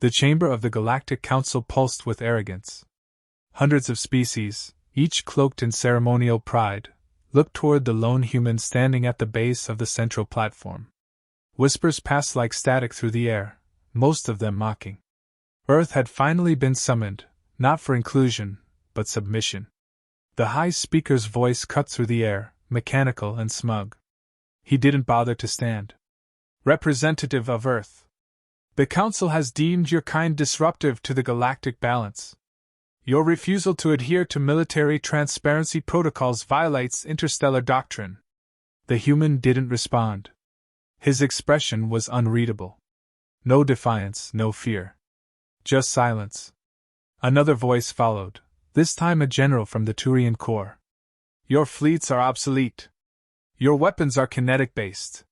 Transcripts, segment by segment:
The chamber of the Galactic Council pulsed with arrogance. Hundreds of species, each cloaked in ceremonial pride, looked toward the lone human standing at the base of the central platform. Whispers passed like static through the air, most of them mocking. Earth had finally been summoned, not for inclusion, but submission. The High Speaker's voice cut through the air, mechanical and smug. He didn't bother to stand. Representative of Earth, the Council has deemed your kind disruptive to the galactic balance. Your refusal to adhere to military transparency protocols violates interstellar doctrine. The human didn't respond. His expression was unreadable. No defiance, no fear. Just silence. Another voice followed, this time a general from the Turian Corps. Your fleets are obsolete. Your weapons are kinetic-based.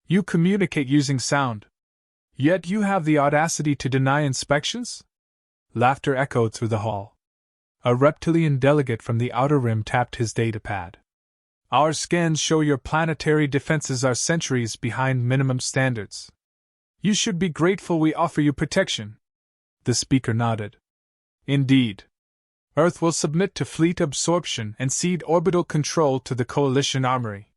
You communicate using sound. Yet you have the audacity to deny inspections? Laughter echoed through the hall. A reptilian delegate from the outer rim tapped his datapad. Our scans show your planetary defenses are centuries behind minimum standards. You should be grateful we offer you protection. The speaker nodded. Indeed. Earth will submit to fleet absorption and cede orbital control to the Coalition Armory.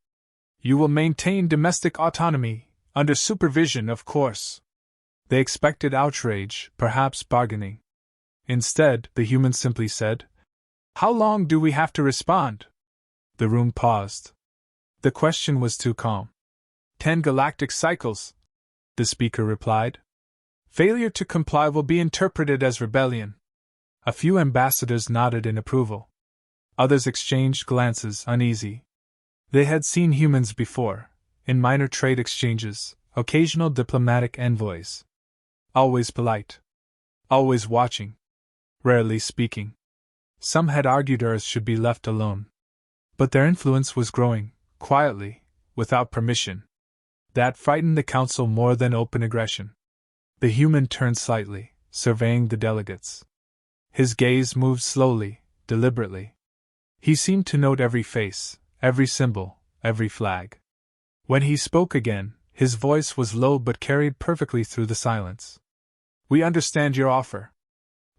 You will maintain domestic autonomy, under supervision, of course. They expected outrage, perhaps bargaining. Instead, the human simply said, How long do we have to respond? The room paused. The question was too calm. 10 galactic cycles, the speaker replied. Failure to comply will be interpreted as rebellion. A few ambassadors nodded in approval. Others exchanged glances, uneasy. They had seen humans before, in minor trade exchanges, occasional diplomatic envoys. Always polite. Always watching. Rarely speaking. Some had argued Earth should be left alone. But their influence was growing, quietly, without permission. That frightened the Council more than open aggression. The human turned slightly, surveying the delegates. His gaze moved slowly, deliberately. He seemed to note every face, every symbol, every flag. When he spoke again, his voice was low but carried perfectly through the silence. We understand your offer.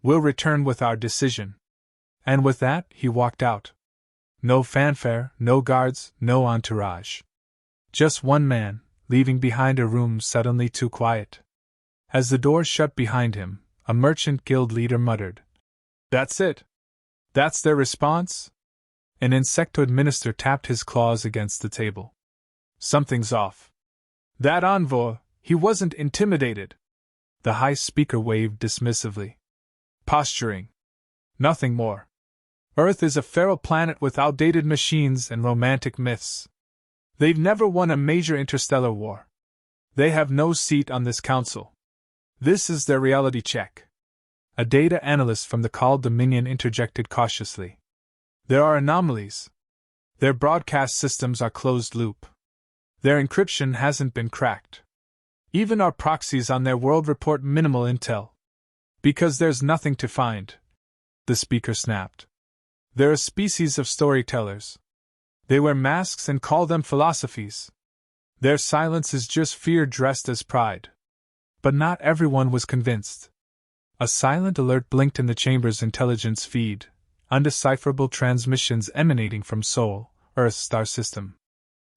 We'll return with our decision. And with that, he walked out. No fanfare, no guards, no entourage. Just one man, leaving behind a room suddenly too quiet. As the door shut behind him, a merchant guild leader muttered, That's it. That's their response? An insectoid minister tapped his claws against the table. Something's off. That envoy, he wasn't intimidated. The High Speaker waved dismissively. Posturing. Nothing more. Earth is a feral planet with outdated machines and romantic myths. They've never won a major interstellar war. They have no seat on this council. This is their reality check. A data analyst from the called Dominion interjected cautiously. There are anomalies. Their broadcast systems are closed loop. Their encryption hasn't been cracked. Even our proxies on their world report minimal intel. Because there's nothing to find. The speaker snapped. They're a species of storytellers. They wear masks and call them philosophies. Their silence is just fear dressed as pride. But not everyone was convinced. A silent alert blinked in the chamber's intelligence feed, undecipherable transmissions emanating from Sol, Earth's star system.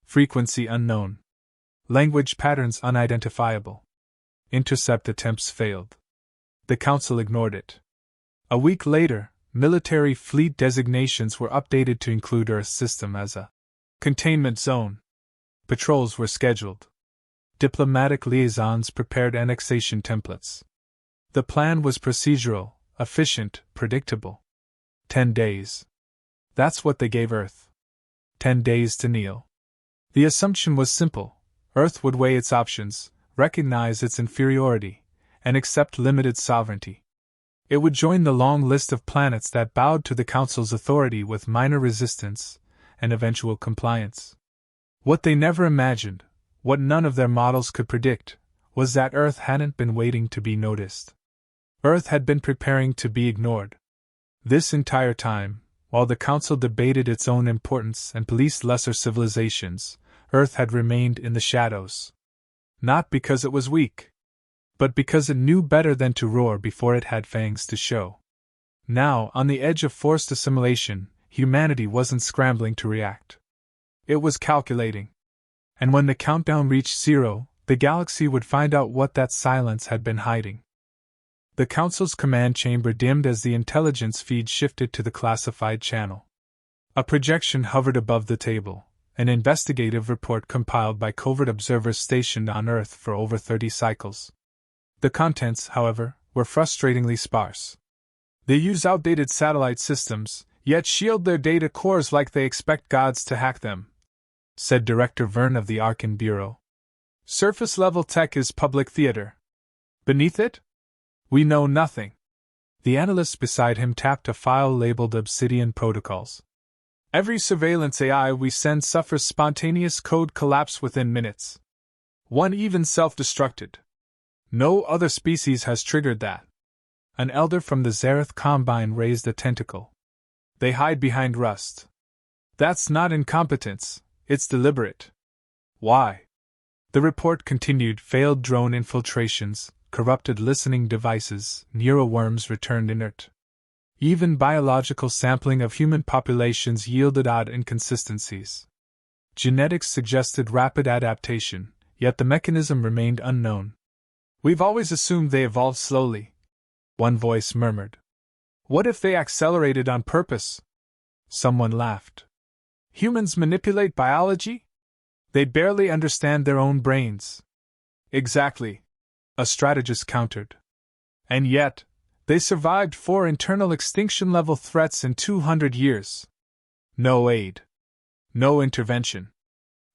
Frequency unknown. Language patterns unidentifiable. Intercept attempts failed. The Council ignored it. A week later, military fleet designations were updated to include Earth's system as a containment zone. Patrols were scheduled. Diplomatic liaisons prepared annexation templates. The plan was procedural, efficient, predictable. 10 days. That's what they gave Earth. 10 days to kneel. The assumption was simple. Earth would weigh its options, recognize its inferiority, and accept limited sovereignty. It would join the long list of planets that bowed to the Council's authority with minor resistance and eventual compliance. What they never imagined, what none of their models could predict, was that Earth hadn't been waiting to be noticed. Earth had been preparing to be ignored. This entire time, while the Council debated its own importance and policed lesser civilizations, Earth had remained in the shadows. Not because it was weak, but because it knew better than to roar before it had fangs to show. Now, on the edge of forced assimilation, humanity wasn't scrambling to react. It was calculating. And when the countdown reached 0, the galaxy would find out what that silence had been hiding. The Council's command chamber dimmed as the intelligence feed shifted to the classified channel. A projection hovered above the table, an investigative report compiled by covert observers stationed on Earth for over 30 cycles. The contents, however, were frustratingly sparse. They use outdated satellite systems, yet shield their data cores like they expect gods to hack them, said Director Verne of the Arkan Bureau. Surface-level tech is public theater. Beneath it? We know nothing. The analyst beside him tapped a file labeled Obsidian Protocols. Every surveillance AI we send suffers spontaneous code collapse within minutes. One even self-destructed. No other species has triggered that. An elder from the Zareth Combine raised a tentacle. They hide behind rust. That's not incompetence, it's deliberate. Why? The report continued: failed drone infiltrations, corrupted listening devices, neuroworms returned inert. Even biological sampling of human populations yielded odd inconsistencies. Genetics suggested rapid adaptation, yet the mechanism remained unknown. We've always assumed they evolved slowly, one voice murmured. What if they accelerated on purpose? Someone laughed. Humans manipulate biology? They barely understand their own brains. Exactly, a strategist countered. And yet, they survived 4 internal extinction-level threats in 200 years. No aid. No intervention.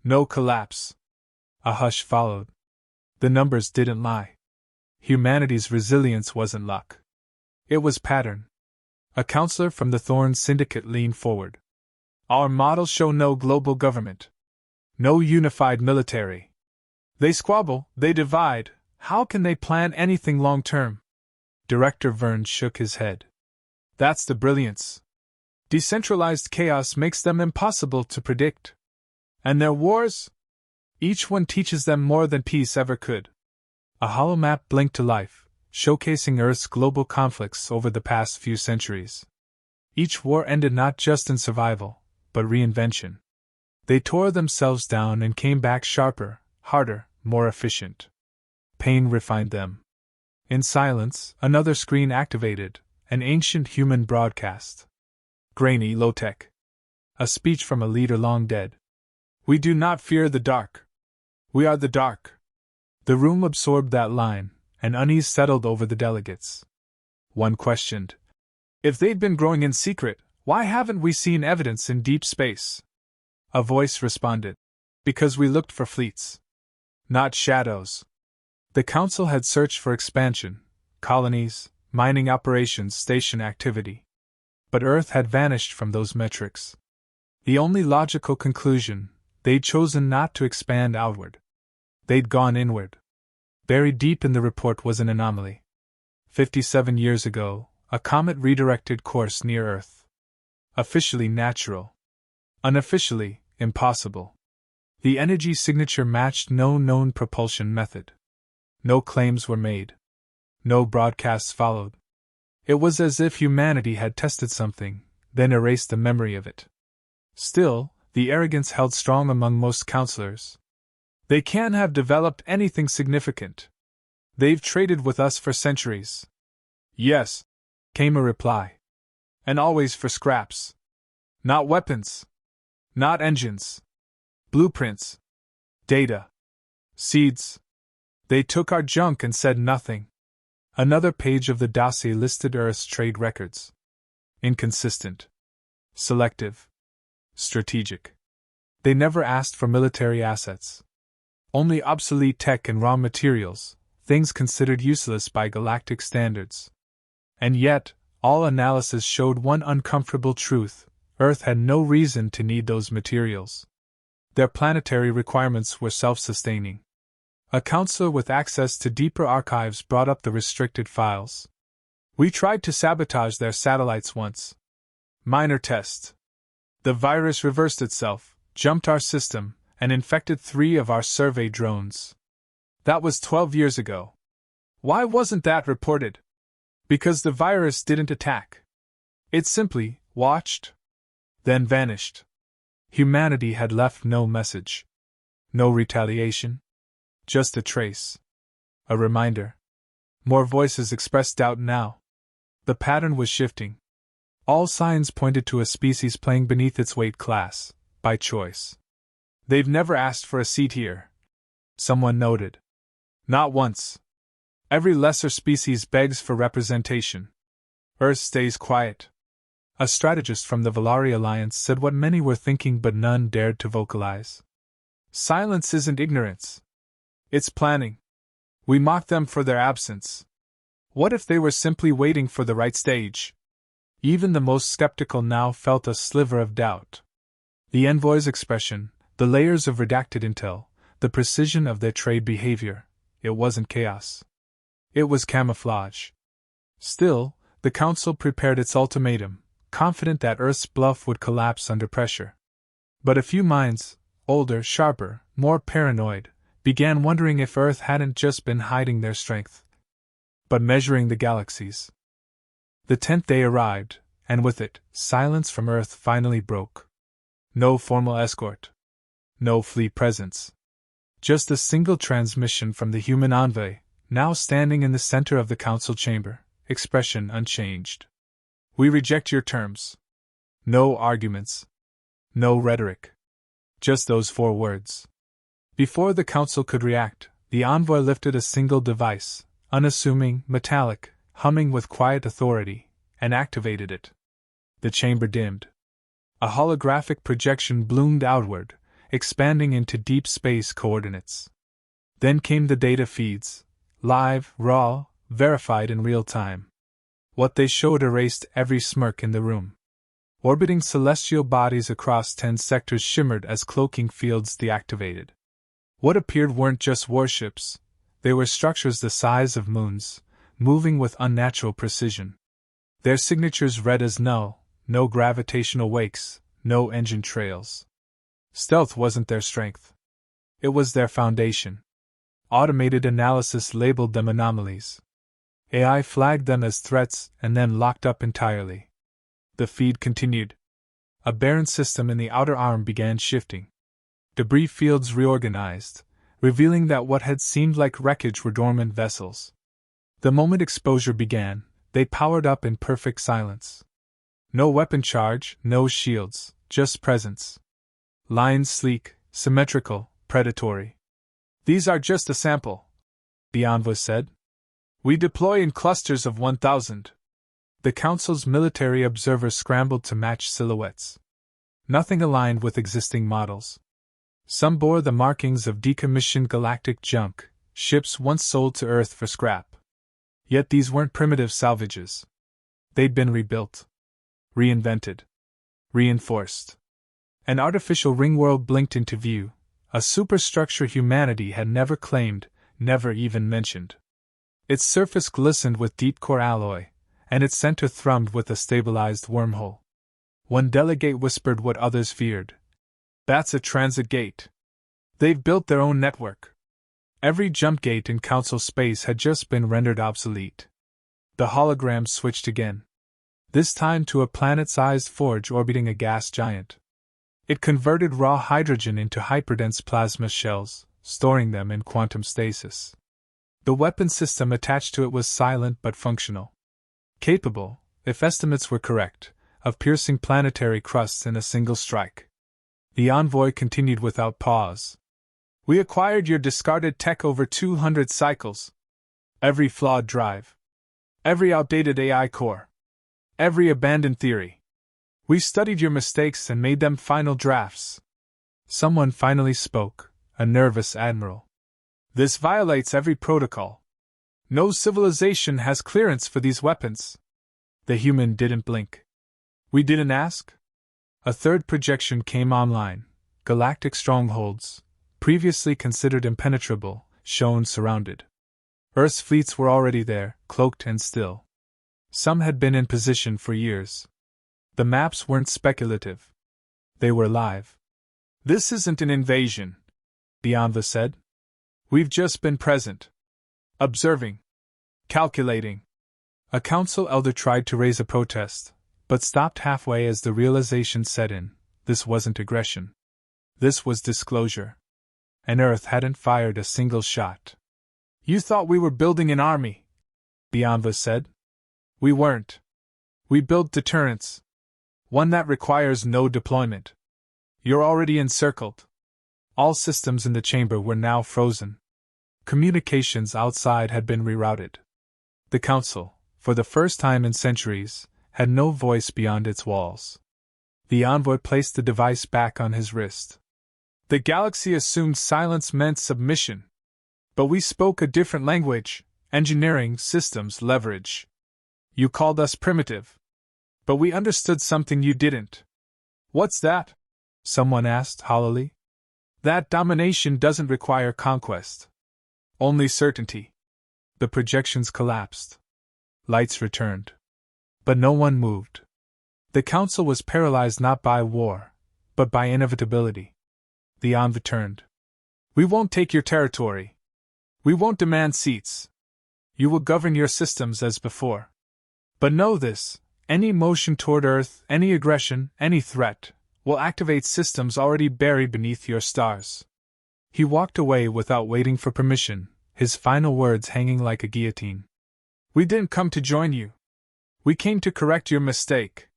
No collapse. A hush followed. The numbers didn't lie. Humanity's resilience wasn't luck. It was pattern. A counselor from the Thorn Syndicate leaned forward. Our models show no global government. No unified military. They squabble, they divide. How can they plan anything long-term? Director Verne shook his head. That's the brilliance. Decentralized chaos makes them impossible to predict. And their wars? Each one teaches them more than peace ever could. A holomap blinked to life, showcasing Earth's global conflicts over the past few centuries. Each war ended not just in survival, but reinvention. They tore themselves down and came back sharper, harder, more efficient. Pain refined them. In silence, another screen activated, an ancient human broadcast. Grainy, low-tech. A speech from a leader long dead. We do not fear the dark. We are the dark. The room absorbed that line, and unease settled over the delegates. One questioned. If they'd been growing in secret, why haven't we seen evidence in deep space? A voice responded. Because we looked for fleets. Not shadows. The Council had searched for expansion, colonies, mining operations, station activity. But Earth had vanished from those metrics. The only logical conclusion, they'd chosen not to expand outward. They'd gone inward. Buried deep in the report was an anomaly. 57 years ago, a comet redirected course near Earth. Officially natural. Unofficially, impossible. The energy signature matched no known propulsion method. No claims were made. No broadcasts followed. It was as if humanity had tested something, then erased the memory of it. Still, the arrogance held strong among most counselors. They can't have developed anything significant. They've traded with us for centuries. Yes, came a reply. And always for scraps. Not weapons. Not engines. Blueprints. Data. Seeds. They took our junk and said nothing. Another page of the dossier listed Earth's trade records. Inconsistent. Selective. Strategic. They never asked for military assets. Only obsolete tech and raw materials, things considered useless by galactic standards. And yet, all analysis showed one uncomfortable truth: Earth had no reason to need those materials. Their planetary requirements were self-sustaining. A counselor with access to deeper archives brought up the restricted files. We tried to sabotage their satellites once. Minor test. The virus reversed itself, jumped our system, and infected 3 of our survey drones. That was 12 years ago. Why wasn't that reported? Because the virus didn't attack. It simply watched, then vanished. Humanity had left no message. No retaliation. Just a trace. A reminder. More voices expressed doubt now. The pattern was shifting. All signs pointed to a species playing beneath its weight class, by choice. They've never asked for a seat here, someone noted. Not once. Every lesser species begs for representation. Earth stays quiet. A strategist from the Valari Alliance said what many were thinking but none dared to vocalize. Silence isn't ignorance. It's planning. We mock them for their absence. What if they were simply waiting for the right stage? Even the most skeptical now felt a sliver of doubt. The envoy's expression, the layers of redacted intel, the precision of their trade behavior, it wasn't chaos. It was camouflage. Still, the Council prepared its ultimatum, confident that Earth's bluff would collapse under pressure. But a few minds, older, sharper, more paranoid, began wondering if Earth hadn't just been hiding their strength, but measuring the galaxies. The 10th day arrived, and with it, silence from Earth finally broke. No formal escort. No fleet presence. Just a single transmission from the human envoy, now standing in the center of the council chamber, expression unchanged. We reject your terms. No arguments. No rhetoric. Just those 4 words. Before the council could react, the envoy lifted a single device, unassuming, metallic, humming with quiet authority, and activated it. The chamber dimmed. A holographic projection bloomed outward, expanding into deep space coordinates. Then came the data feeds, live, raw, verified in real time. What they showed erased every smirk in the room. Orbiting celestial bodies across 10 sectors shimmered as cloaking fields deactivated. What appeared weren't just warships, they were structures the size of moons, moving with unnatural precision. Their signatures read as null, no gravitational wakes, no engine trails. Stealth wasn't their strength. It was their foundation. Automated analysis labeled them anomalies. AI flagged them as threats and then locked up entirely. The feed continued. A barren system in the outer arm began shifting. Debris fields reorganized, revealing that what had seemed like wreckage were dormant vessels. The moment exposure began, they powered up in perfect silence. No weapon charge, no shields, just presence. Lines sleek, symmetrical, predatory. These are just a sample, the envoy said. We deploy in clusters of 1,000. The Council's military observers scrambled to match silhouettes. Nothing aligned with existing models. Some bore the markings of decommissioned galactic junk, ships once sold to Earth for scrap. Yet these weren't primitive salvages. They'd been rebuilt. Reinvented. Reinforced. An artificial ringworld blinked into view, a superstructure humanity had never claimed, never even mentioned. Its surface glistened with deep core alloy, and its center thrummed with a stabilized wormhole. One delegate whispered what others feared. That's a transit gate. They've built their own network. Every jump gate in Council space had just been rendered obsolete. The hologram switched again. This time to a planet-sized forge orbiting a gas giant. It converted raw hydrogen into hyperdense plasma shells, storing them in quantum stasis. The weapon system attached to it was silent but functional. Capable, if estimates were correct, of piercing planetary crusts in a single strike. The envoy continued without pause. We acquired your discarded tech over 200 cycles. Every flawed drive. Every outdated AI core. Every abandoned theory. We studied your mistakes and made them final drafts. Someone finally spoke, a nervous admiral. This violates every protocol. No civilization has clearance for these weapons. The human didn't blink. We didn't ask? A third projection came online. Galactic strongholds, previously considered impenetrable, shone surrounded. Earth's fleets were already there, cloaked and still. Some had been in position for years. The maps weren't speculative. They were live. This isn't an invasion, the envoy said. We've just been present. Observing. Calculating. A council elder tried to raise a protest, but stopped halfway as the realization set in: this wasn't aggression. This was disclosure. And Earth hadn't fired a single shot. You thought we were building an army, Bianva said. We weren't. We built deterrence. One that requires no deployment. You're already encircled. All systems in the chamber were now frozen. Communications outside had been rerouted. The Council, for the first time in centuries, had no voice beyond its walls. The envoy placed the device back on his wrist. The galaxy assumed silence meant submission. But we spoke a different language: engineering, systems, leverage. You called us primitive. But we understood something you didn't. What's that? Someone asked hollowly. That domination doesn't require conquest. Only certainty. The projections collapsed. Lights returned. But no one moved. The Council was paralyzed not by war, but by inevitability. The envoy turned. We won't take your territory. We won't demand seats. You will govern your systems as before. But know this: any motion toward Earth, any aggression, any threat, will activate systems already buried beneath your stars. He walked away without waiting for permission, his final words hanging like a guillotine. We didn't come to join you. We came to correct your mistake.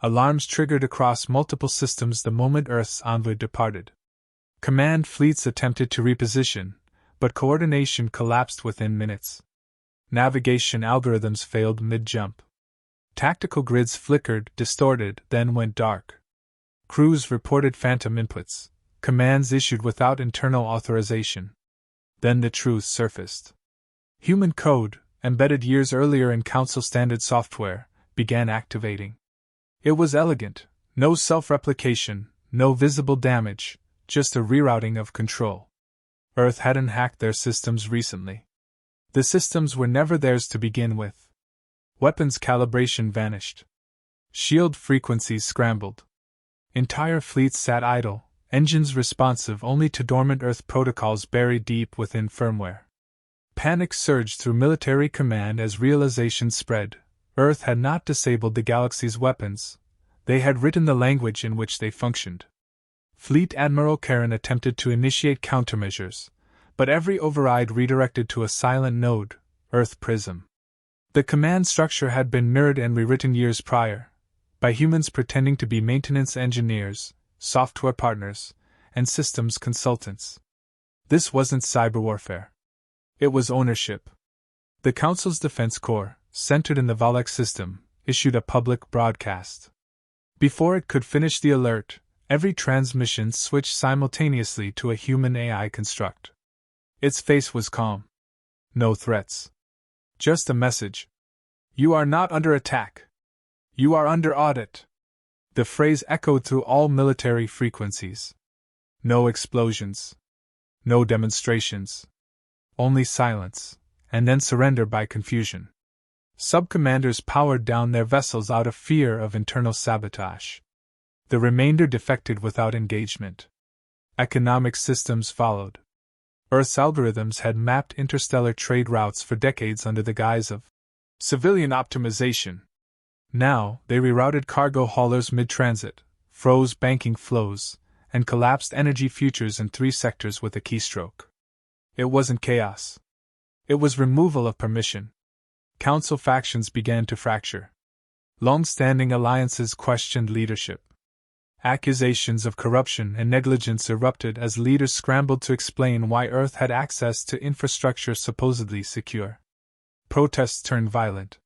Alarms triggered across multiple systems the moment Earth's envoy departed. Command fleets attempted to reposition, but coordination collapsed within minutes. Navigation algorithms failed mid-jump. Tactical grids flickered, distorted, then went dark. Crews reported phantom inputs, commands issued without internal authorization. Then the truth surfaced. Human code, embedded years earlier in Council standard software, began activating. It was elegant: no self-replication, no visible damage, just a rerouting of control. Earth hadn't hacked their systems recently. The systems were never theirs to begin with. Weapons calibration vanished. Shield frequencies scrambled. Entire fleets sat idle, engines responsive only to dormant Earth protocols buried deep within firmware. Panic surged through military command as realization spread: Earth had not disabled the galaxy's weapons, they had written the language in which they functioned. Fleet Admiral Karen attempted to initiate countermeasures, but every override redirected to a silent node: Earth Prism. The command structure had been mirrored and rewritten years prior, by humans pretending to be maintenance engineers, software partners, and systems consultants. This wasn't cyber warfare. It was ownership. The Council's Defense Corps, centered in the Valek system, issued a public broadcast. Before it could finish the alert, every transmission switched simultaneously to a human AI construct. Its face was calm. No threats. Just a message. You are not under attack. You are under audit. The phrase echoed through all military frequencies. No explosions. No demonstrations. Only silence, and then surrender by confusion. Sub-commanders powered down their vessels out of fear of internal sabotage. The remainder defected without engagement. Economic systems followed. Earth's algorithms had mapped interstellar trade routes for decades under the guise of civilian optimization. Now, they rerouted cargo haulers mid-transit, froze banking flows, and collapsed energy futures in 3 sectors with a keystroke. It wasn't chaos. It was removal of permission. Council factions began to fracture. Long-standing alliances questioned leadership. Accusations of corruption and negligence erupted as leaders scrambled to explain why Earth had access to infrastructure supposedly secure. Protests turned violent.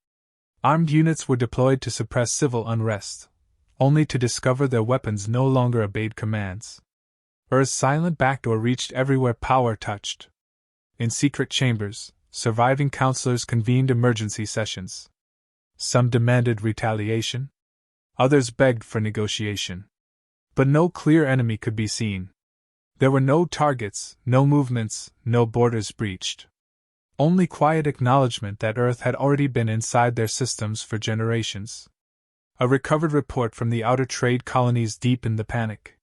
Armed units were deployed to suppress civil unrest, only to discover their weapons no longer obeyed commands. Earth's silent backdoor reached everywhere power touched. In secret chambers, surviving counselors convened emergency sessions. Some demanded retaliation. Others begged for negotiation. But no clear enemy could be seen. There were no targets, no movements, no borders breached. Only quiet acknowledgement that Earth had already been inside their systems for generations. A recovered report from the outer trade colonies deepened the panic.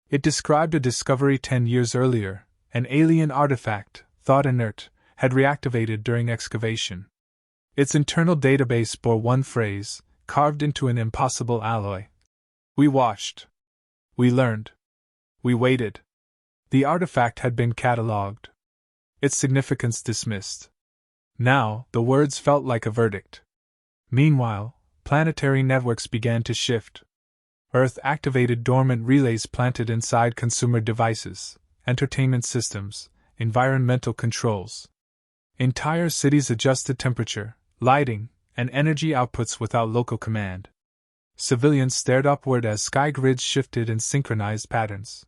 It described a discovery 10 years earlier, an alien artifact, thought inert, had reactivated during excavation. Its internal database bore one phrase, carved into an impossible alloy. We watched. We learned. We waited. The artifact had been catalogued. Its significance dismissed. Now, the words felt like a verdict. Meanwhile, planetary networks began to shift. Earth activated dormant relays planted inside consumer devices, entertainment systems, environmental controls. Entire cities adjusted temperature, lighting, and energy outputs without local command. Civilians stared upward as sky grids shifted in synchronized patterns.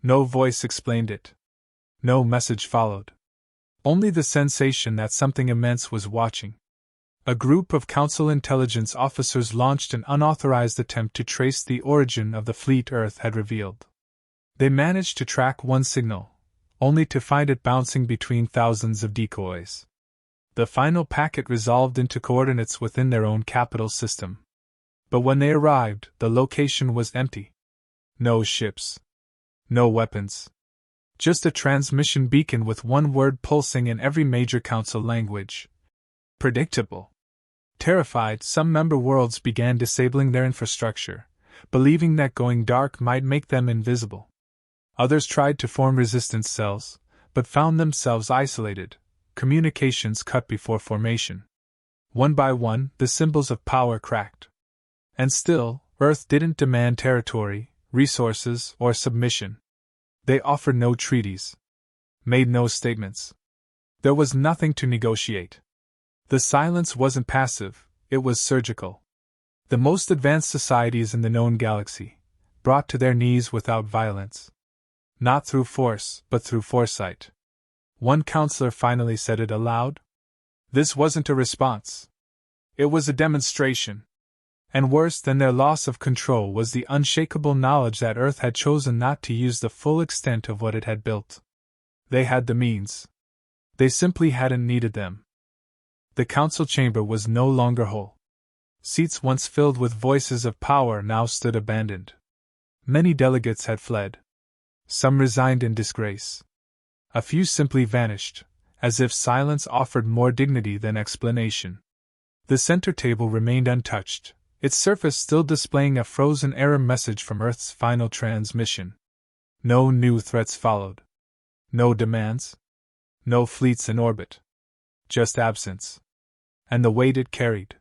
No voice explained it. No message followed. Only the sensation that something immense was watching. A group of Council intelligence officers launched an unauthorized attempt to trace the origin of the fleet Earth had revealed. They managed to track one signal, only to find it bouncing between thousands of decoys. The final packet resolved into coordinates within their own capital system. But when they arrived, the location was empty. No ships. No weapons. Just a transmission beacon with one word pulsing in every major Council language. Predictable. Terrified, some member worlds began disabling their infrastructure, believing that going dark might make them invisible. Others tried to form resistance cells, but found themselves isolated, communications cut before formation. One by one, the symbols of power cracked. And still, Earth didn't demand territory, resources, or submission. They offered no treaties. Made no statements. There was nothing to negotiate. The silence wasn't passive, it was surgical. The most advanced societies in the known galaxy, brought to their knees without violence. Not through force, but through foresight. One counselor finally said it aloud. This wasn't a response. It was a demonstration. And worse than their loss of control was the unshakable knowledge that Earth had chosen not to use the full extent of what it had built. They had the means. They simply hadn't needed them. The council chamber was no longer whole. Seats once filled with voices of power now stood abandoned. Many delegates had fled. Some resigned in disgrace. A few simply vanished, as if silence offered more dignity than explanation. The center table remained untouched, its surface still displaying a frozen error message from Earth's final transmission. No new threats followed. No demands. No fleets in orbit. Just absence. And the weight it carried.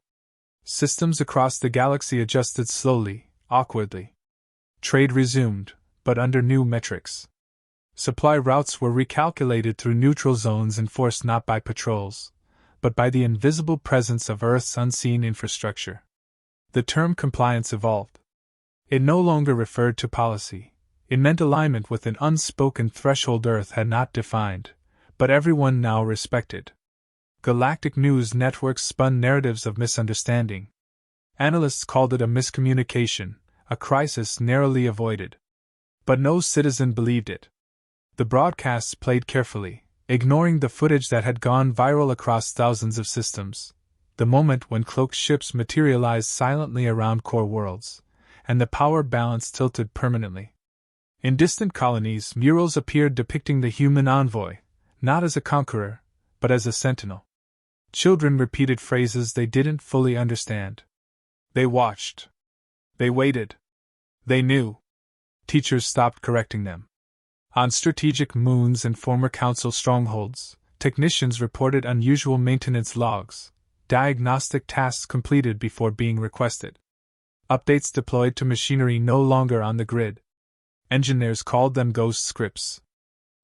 Systems across the galaxy adjusted slowly, awkwardly. Trade resumed, but under new metrics. Supply routes were recalculated through neutral zones enforced not by patrols, but by the invisible presence of Earth's unseen infrastructure. The term compliance evolved. It no longer referred to policy. It meant alignment with an unspoken threshold Earth had not defined, but everyone now respected. Galactic news networks spun narratives of misunderstanding. Analysts called it a miscommunication, a crisis narrowly avoided. But no citizen believed it. The broadcasts played carefully, ignoring the footage that had gone viral across thousands of systems. The moment when cloaked ships materialized silently around core worlds, and the power balance tilted permanently. In distant colonies, murals appeared depicting the human envoy, not as a conqueror, but as a sentinel. Children repeated phrases they didn't fully understand. They watched. They waited. They knew. Teachers stopped correcting them. On strategic moons and former council strongholds, technicians reported unusual maintenance logs, diagnostic tasks completed before being requested. Updates deployed to machinery no longer on the grid. Engineers called them ghost scripts.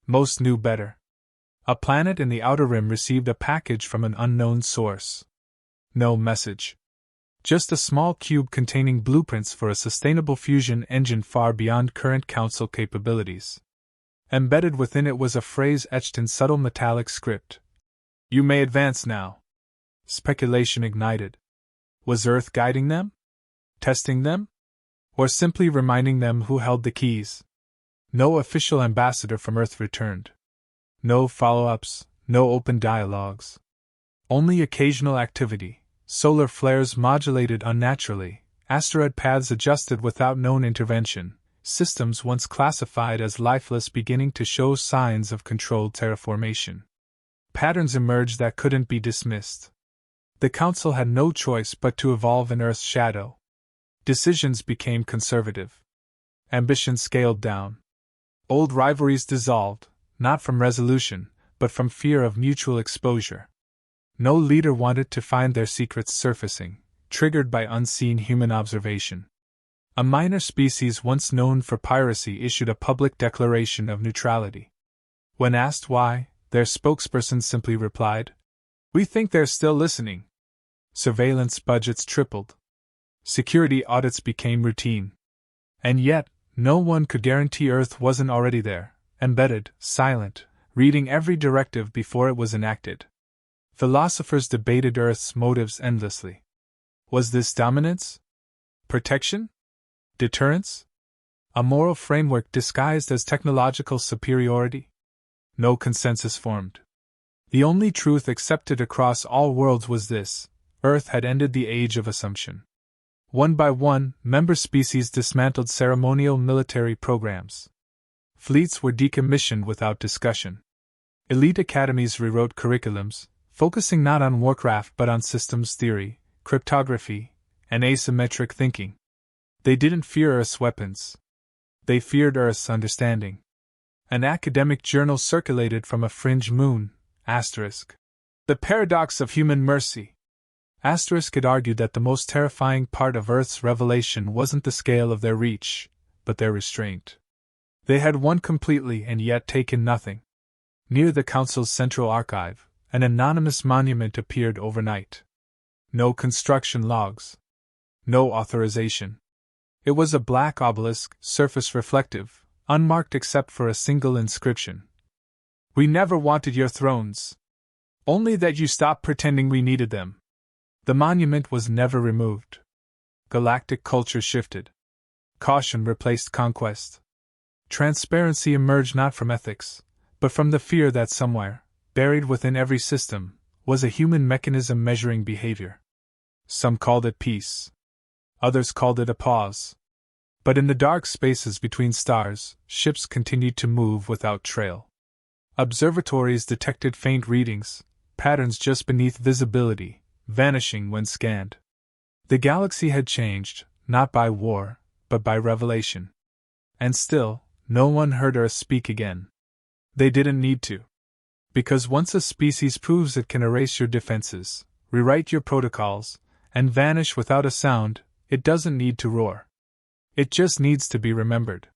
Most knew better. A planet in the Outer Rim received a package from an unknown source. No message. Just a small cube containing blueprints for a sustainable fusion engine far beyond current Council capabilities. Embedded within it was a phrase etched in subtle metallic script. You may advance now. Speculation ignited. Was Earth guiding them? Testing them? Or simply reminding them who held the keys? No official ambassador from Earth returned. No follow-ups, no open dialogues. Only occasional activity, solar flares modulated unnaturally, asteroid paths adjusted without known intervention, systems once classified as lifeless beginning to show signs of controlled terraformation. patterns emerged that couldn't be dismissed. The Council had no choice but to evolve in Earth's shadow. Decisions became conservative. Ambition scaled down. Old rivalries dissolved, not from resolution, but from fear of mutual exposure. No leader wanted to find their secrets surfacing, triggered by unseen human observation. A minor species once known for piracy issued a public declaration of neutrality. When asked why, their spokesperson simply replied, "We think they're still listening." Surveillance budgets tripled. Security audits became routine. And yet, no one could guarantee Earth wasn't already there, embedded, silent, reading every directive before it was enacted. Philosophers debated Earth's motives endlessly. Was this dominance? Protection? Deterrence? A moral framework disguised as technological superiority? No consensus formed. The only truth accepted across all worlds was this: Earth had ended the age of assumption. One by one, member species dismantled ceremonial military programs. Fleets were decommissioned without discussion. Elite academies rewrote curriculums, focusing not on warcraft but on systems theory, cryptography, and asymmetric thinking. They didn't fear Earth's weapons. They feared Earth's understanding. An academic journal circulated from a fringe moon, The Paradox of Human Mercy. It argued that the most terrifying part of Earth's revelation wasn't the scale of their reach, but their restraint. They had won completely and yet taken nothing. Near the Council's central archive, an anonymous monument appeared overnight. No construction logs. No authorization. It was a black obelisk, surface reflective, unmarked except for a single inscription. "We never wanted your thrones. Only that you stopped pretending we needed them." The monument was never removed. Galactic culture shifted. Caution replaced conquest. Transparency emerged not from ethics, but from the fear that somewhere, buried within every system, was a human mechanism measuring behavior. Some called it peace. Others called it a pause. But in the dark spaces between stars, ships continued to move without trail. Observatories detected faint readings, patterns just beneath visibility, vanishing when scanned. The galaxy had changed, not by war, but by revelation. And still, no one heard Earth speak again. They didn't need to. Because once a species proves it can erase your defenses, rewrite your protocols, and vanish without a sound, it doesn't need to roar. It just needs to be remembered.